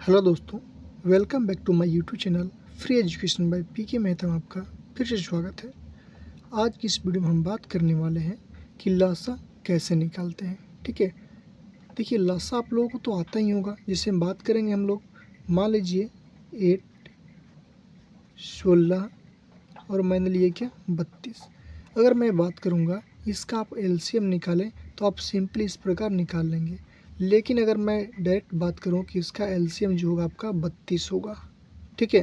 Hello दोस्तों, welcome back to my YouTube channel free education by PK Mehta में आपका फिर से स्वागत है। आज की इस वीडियो में हम बात करने वाले हैं कि लसा कैसे निकालते हैं। ठीक है, देखिए लसा आप लोगों को तो आता ही होगा। जैसे हम बात करेंगे हम लोग, मान लीजिए 8, 16 और मैंने लिए क्या 32। अगर मैं बात करूँगा इसका आप एलसीएम निकालें तो आप सिंपली इस प्रकार निकाल लेंगे। लेकिन अगर मैं डायरेक्ट बात करूँ कि इसका एलसीएम जो होगा आपका 32 होगा। ठीक है,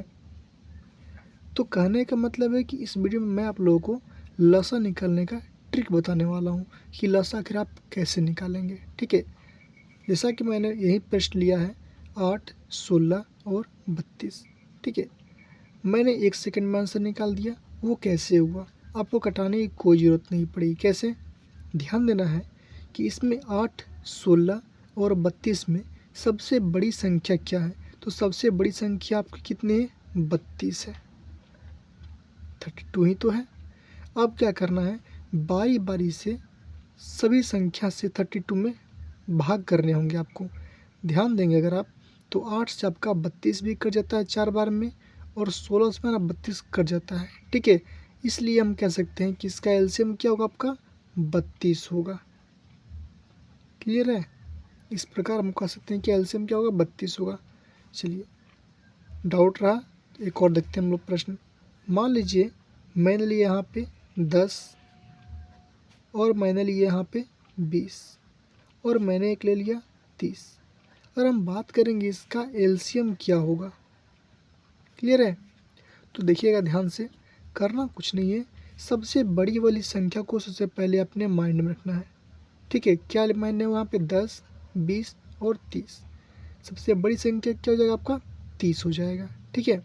तो कहने का मतलब है कि इस वीडियो में मैं आप लोगों को लसा निकालने का ट्रिक बताने वाला हूँ कि लसा आखिर आप कैसे निकालेंगे। ठीक है, जैसा कि मैंने यही प्रश्न लिया है 8, 16 और 32। ठीक है, मैंने 1 सेकंड में आंसर निकाल दिया। वो कैसे हुआ, आपको कटाने की कोई ज़रूरत नहीं पड़ी। कैसे, ध्यान देना है कि इसमें 8, 16 और 32 में सबसे बड़ी संख्या क्या है। तो सबसे बड़ी संख्या आपकी कितनी है, 32 है। 32 ही तो है। अब क्या करना है, बारी बारी से सभी संख्या से 32 में भाग करने होंगे आपको। ध्यान देंगे अगर आप, तो 8 से आपका 32 भी कट जाता है 4 बार में, और 16 से मेरा 32 कट जाता है। ठीक है, इसलिए हम कह सकते हैं कि इसका एलसीएम क्या होगा, आपका 32 होगा। क्लियर है, इस प्रकार हम कह सकते हैं कि एलसीएम क्या होगा, 32 होगा। चलिए, डाउट रहा, एक और देखते हैं हम लोग प्रश्न। मान लीजिए मैंने लिया यहाँ पे 10 और मैंने लिया यहाँ पे 20 और मैंने एक ले लिया 30। अगर हम बात करेंगे इसका एलसीएम क्या होगा। क्लियर है, तो देखिएगा ध्यान से, करना कुछ नहीं है, सबसे बड़ी वाली संख्या को सबसे पहले अपने माइंड में रखना है। ठीक है, क्या माइंड है वहाँ पे, 10, 20 और 30। सबसे बड़ी संख्या क्या हो जाएगा आपका, 30 हो जाएगा। ठीक है,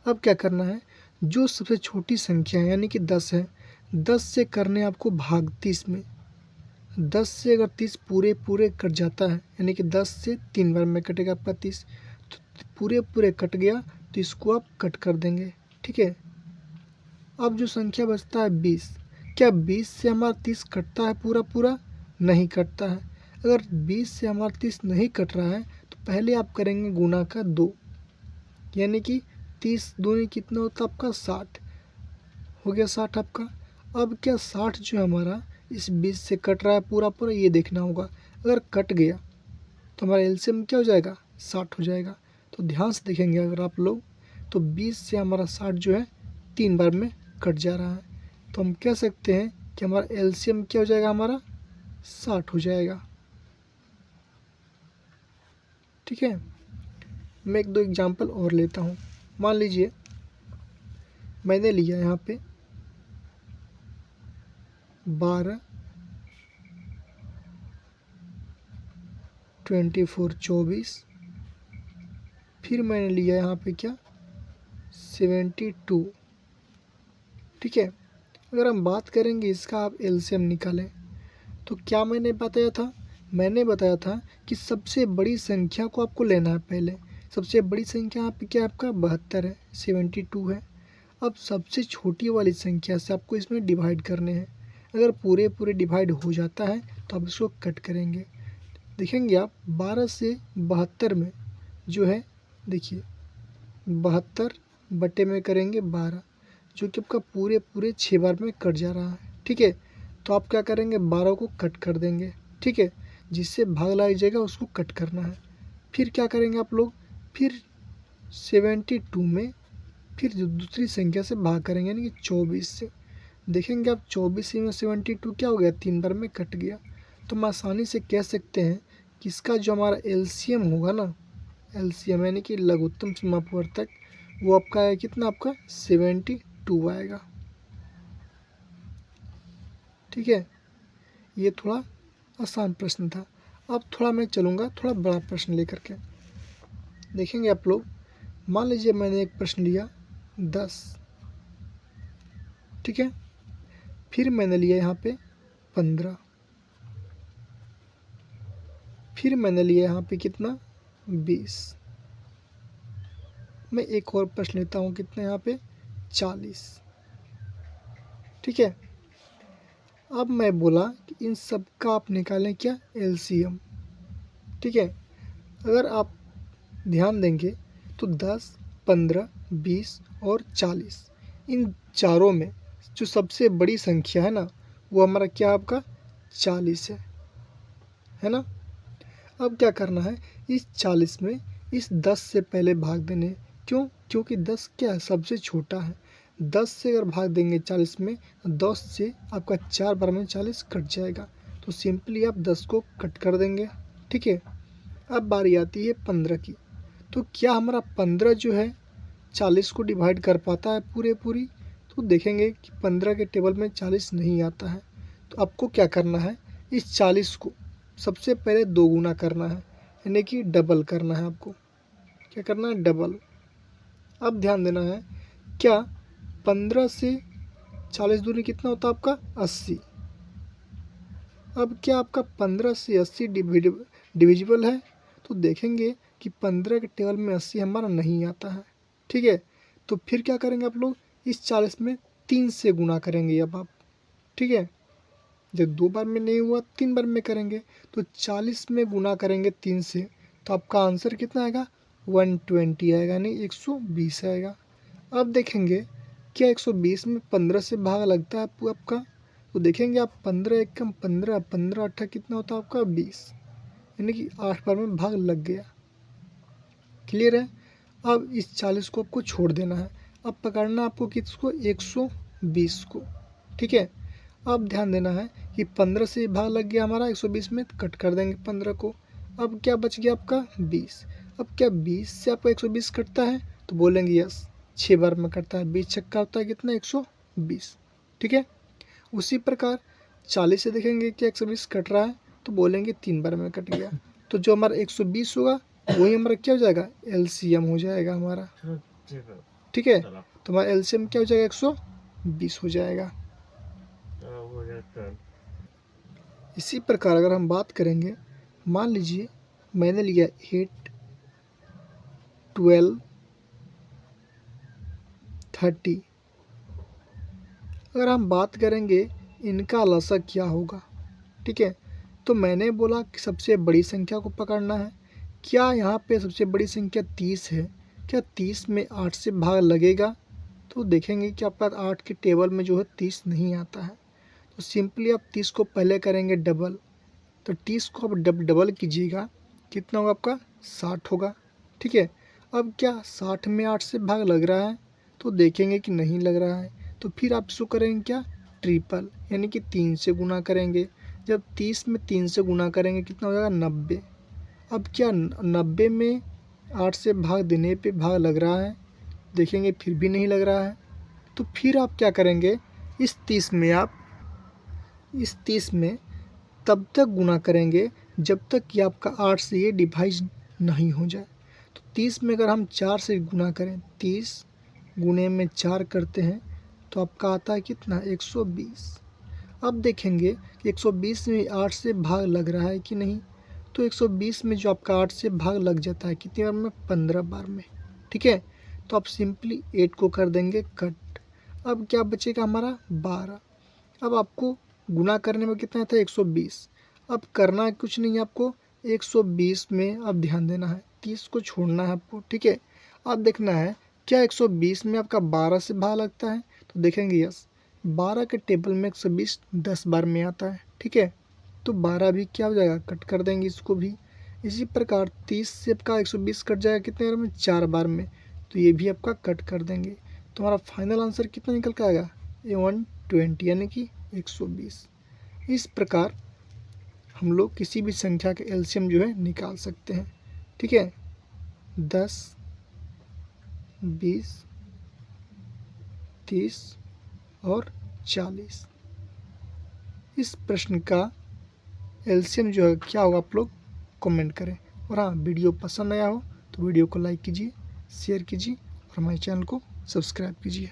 अब क्या करना है, जो सबसे छोटी संख्या है यानी कि 10 है, 10 से करने आपको भाग 30 में। 10 से अगर 30 पूरे पूरे कट जाता है, यानी कि 10 से 3 बार में कटेगा आपका 30, तो पूरे पूरे कट गया तो इसको आप कट कर देंगे। ठीक है, अब जो संख्या बचता है 20, क्या 20 से हमारा 30 कटता है पूरा पूरा, नहीं कटता है। अगर 20 से हमारा 30 नहीं कट रहा है तो पहले आप करेंगे गुना का 2, यानी कि 30 दूनी कितना होता है आपका 60 हो गया, 60 आपका। अब क्या 60 जो है हमारा इस 20 से कट रहा है पूरा पूरा, ये देखना होगा। अगर कट गया तो हमारा एलसीएम क्या हो जाएगा, 60 हो जाएगा। तो ध्यान से देखेंगे अगर आप लोग, तो 20 से हमारा 60 जो है 3 बार में कट जा रहा है, तो हम कह सकते हैं कि हमारा एलसीएम क्या हो जाएगा, हमारा 60 हो जाएगा। ठीक है, मैं एक दो एग्जाम्पल और लेता हूँ। मान लीजिए मैंने लिया यहाँ पे 12, 24, 24, फिर मैंने लिया यहाँ पे क्या 72। ठीक है, अगर हम बात करेंगे इसका आप एलसीएम निकालें तो क्या मैंने बताया था, मैंने बताया था कि सबसे बड़ी संख्या को आपको लेना है पहले। सबसे बड़ी संख्या यहाँ पे क्या है आपका 72 है, 72 है। अब सबसे छोटी वाली संख्या से आपको इसमें डिवाइड करने हैं। अगर पूरे पूरे डिवाइड हो जाता है तो आप इसको कट करेंगे। देखेंगे आप 12 से 72 में जो है, देखिए 72 बटे में करेंगे 12, जो कि आपका पूरे पूरे 6 बार में कट जा रहा है। ठीक है, तो आप क्या करेंगे, 12 को कट कर देंगे। ठीक है, जिससे भाग लग जाएगा उसको कट करना है। फिर क्या करेंगे आप लोग, फिर 72 में फिर जो दूसरी संख्या से भाग करेंगे, यानी कि 24 से। देखेंगे आप 24 में 72 क्या हो गया, 3 बार में कट गया। तो हम आसानी से कह सकते हैं कि इसका जो हमारा एलसीएम होगा ना, एलसीएम यानी कि लघुत्तम समापवर्तक, वो आपका है कितना, आपका 72 आएगा। ठीक है, ये थोड़ा आसान प्रश्न था। अब थोड़ा मैं चलूँगा थोड़ा बड़ा प्रश्न लेकर के। देखेंगे आप लोग, मान लीजिए मैंने एक प्रश्न लिया 10। ठीक है, फिर मैंने लिया यहाँ पे 15, फिर मैंने लिया यहाँ पे कितना 20। मैं एक और प्रश्न लेता हूँ, कितना यहाँ पे 40। ठीक है, अब मैं बोला कि इन सब का आप निकालें क्या, एलसीएम। ठीक है, अगर आप ध्यान देंगे तो 10, 15, 20 और 40, इन चारों में जो सबसे बड़ी संख्या है ना, वो हमारा क्या आपका 40 है ना। अब क्या करना है, इस 40 में इस 10 से पहले भाग देने। क्यों? क्योंकि 10 क्या है, सबसे छोटा है। 10 से अगर भाग देंगे 40 में, 10 से आपका 4 बार में 40 कट जाएगा, तो सिंपली आप 10 को कट कर देंगे। ठीक है, अब बारी आती है 15 की। तो क्या हमारा 15 जो है 40 को डिवाइड कर पाता है पूरी? तो देखेंगे कि 15 के टेबल में 40 नहीं आता है। तो आपको क्या करना है, इस 40 को सबसे पहले 2 गुना करना है, यानी कि डबल करना है। आपको क्या करना है, डबल। अब ध्यान देना है, क्या 15 से 40 दूनी कितना होता है आपका 80। अब क्या आपका 15 से 80 डिविजिबल है? तो देखेंगे कि 15 के टेबल में 80 हमारा नहीं आता है। ठीक है, तो फिर क्या करेंगे आप लोग, इस 40 में 3 से गुना करेंगे अब आप। ठीक है, जब 2 बार में नहीं हुआ 3 बार में करेंगे, तो 40 में गुना करेंगे 3 से, तो आपका आंसर कितना आएगा, 120 आएगा, यानी 120 आएगा। अब देखेंगे क्या 120 में 15 से भाग लगता है आपका? तो देखेंगे आप 15 एकम 15, 15 अट्ठा कितना होता है आपका 20, यानी कि 8 बार में भाग लग गया। क्लियर है। अब इस 40 को आपको छोड़ देना है। अब पकड़ना आपको किसको, 120 को। ठीक है, अब ध्यान देना है कि 15 से भाग लग गया हमारा 120 में, कट कर देंगे 15 को। अब क्या बच गया आपका 20। अब क्या 20 से आपका 120 कटता है? तो बोलेंगे यस, 6 बार में कटता है। 20 छक्का होता है कितना, 120। ठीक है, उसी प्रकार 40 से देखेंगे कि 120 कट रहा है, तो बोलेंगे 3 बार में कट गया। तो जो हमारा 120 होगा वही हमारा क्या हो जाएगा, एलसीएम हो जाएगा हमारा। ठीक है, तो हमारा एलसीएम क्या हो जाएगा, 120 हो जाएगा। इसी प्रकार अगर हम बात करेंगे, मान लीजिए मैंने लिया 8, 12, 30। अगर हम बात करेंगे इनका लसा क्या होगा। ठीक है, तो मैंने बोला कि सबसे बड़ी संख्या को पकड़ना है। क्या यहाँ पे सबसे बड़ी संख्या 30 है? क्या 30 में 8 से भाग लगेगा? तो देखेंगे कि आपका 8 के टेबल में जो है 30 नहीं आता है। तो सिंपली आप 30 को पहले करेंगे डबल। तो 30 को आप डबल कीजिएगा, कितना होगा आपका 60 होगा। ठीक है, अब क्या 60 में 8 से भाग लग रहा है? तो देखेंगे कि नहीं लग रहा है। तो फिर आप इसको करेंगे क्या, ट्रिपल, यानी कि 3 से गुना करेंगे। जब 30 में 3 से गुना करेंगे कितना हो जाएगा, 90। अब क्या 90 में 8 से भाग देने पे भाग लग रहा है? देखेंगे फिर भी नहीं लग रहा है। तो फिर आप क्या करेंगे, इस 30 में तब तक गुना करेंगे जब तक कि आपका 8 से ये डिवाइड नहीं हो जाए। तो 30 में अगर हम 4 से गुना करें, 30 गुने में 4 करते हैं, तो आपका आता है कितना, 120। अब देखेंगे कि 120 में 8 से भाग लग रहा है कि नहीं। तो 120 में जो आपका 8 से भाग लग जाता है कितनी बार में, 15 बार में। ठीक है, तो आप सिंपली 8 को कर देंगे कट। अब क्या बचेगा हमारा 12। अब आपको गुना करने में कितना था, 120। अब करना कुछ नहीं है आपको, 120 में अब ध्यान देना है, 30 को छोड़ना है आपको। ठीक है, अब देखना है क्या 120 में आपका 12 से भाग लगता है? तो देखेंगे यस, 12 के टेबल में 120 10 बार में आता है। ठीक है, तो 12 भी क्या हो जाएगा, कट कर देंगे इसको भी। इसी प्रकार 30 से आपका 120 कट जाएगा कितने बार में, 4 बार में, तो ये भी आपका कट कर देंगे। तो हमारा फाइनल आंसर कितना निकल के आएगा, 120, यानी कि 120। इस प्रकार हम लोग किसी भी संख्या के एलसीएम जो है निकाल सकते हैं। ठीक है, 10, 20, 30 और 40। इस प्रश्न का एलसीएम जो है क्या होगा, आप लोग कमेंट करें। और हाँ, वीडियो पसंद आया हो तो वीडियो को लाइक कीजिए, शेयर कीजिए और हमारे चैनल को सब्सक्राइब कीजिए।